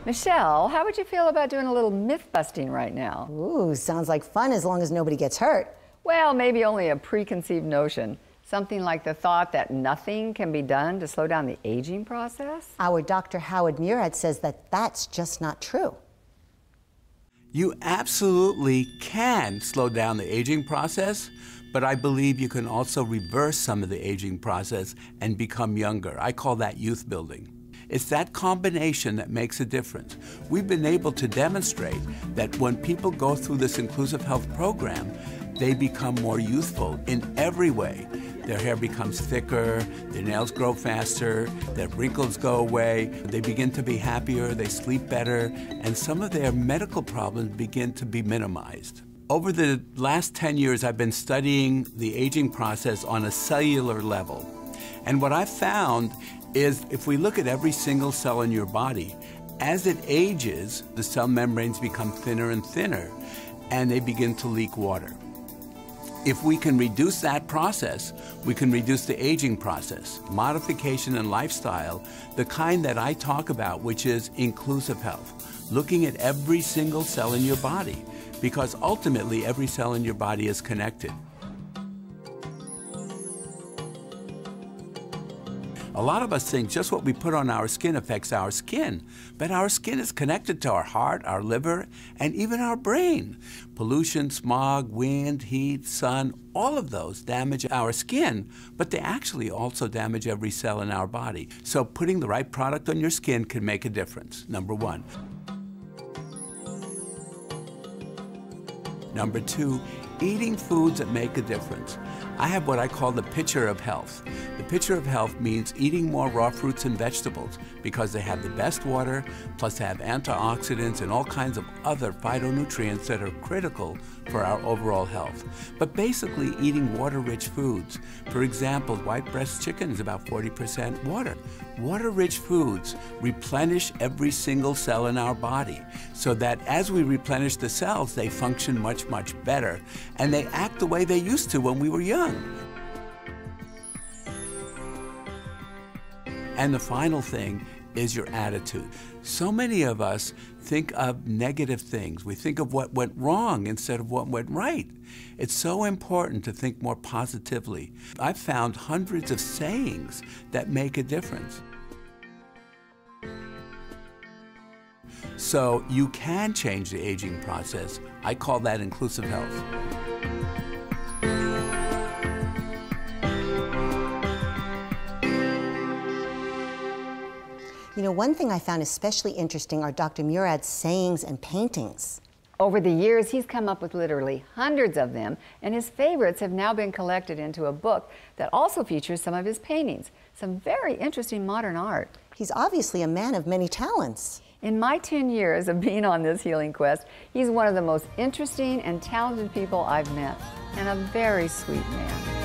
Michelle, how would you feel about doing a little myth busting right now? Ooh, sounds like fun as long as nobody gets hurt. Well, maybe only a preconceived notion. Something like the thought that nothing can be done to slow down the aging process? Our Dr. Howard Murad says that that's just not true. You absolutely can slow down the aging process, but I believe you can also reverse some of the aging process and become younger. I call that youth building. It's that combination that makes a difference. We've been able to demonstrate that when people go through this inclusive health program, they become more youthful in every way. Their hair becomes thicker, their nails grow faster, their wrinkles go away, they begin to be happier, they sleep better, and some of their medical problems begin to be minimized. Over the last 10 years, I've been studying the aging process on a cellular level. And what I've found is if we look at every single cell in your body, as it ages, the cell membranes become thinner and thinner, and they begin to leak water. If we can reduce that process, we can reduce the aging process. Modification and lifestyle, the kind that I talk about, which is inclusive health, looking at every single cell in your body, because ultimately every cell in your body is connected. A lot of us think just what we put on our skin affects our skin, but our skin is connected to our heart, our liver, and even our brain. Pollution, smog, wind, heat, sun, all of those damage our skin, but they actually also damage every cell in our body. So putting the right product on your skin can make a difference, number one. Number two, eating foods that make a difference. I have what I call the picture of health. The picture of health means eating more raw fruits and vegetables because they have the best water, plus they have antioxidants and all kinds of other phytonutrients that are critical for our overall health. But basically eating water-rich foods. For example, white breast chicken is about 40% water. Water-rich foods replenish every single cell in our body so that as we replenish the cells, they function much, much better and they act the way they used to when we were young. And the final thing is your attitude. So many of us think of negative things. We think of what went wrong instead of what went right. It's so important to think more positively. I've found hundreds of sayings that make a difference. So you can change the aging process. I call that inclusive health. You know, one thing I found especially interesting are Dr. Murad's sayings and paintings. Over the years, he's come up with literally hundreds of them, and his favorites have now been collected into a book that also features some of his paintings. Some very interesting modern art. He's obviously a man of many talents. In my 10 years of being on this healing quest, he's one of the most interesting and talented people I've met, and a very sweet man.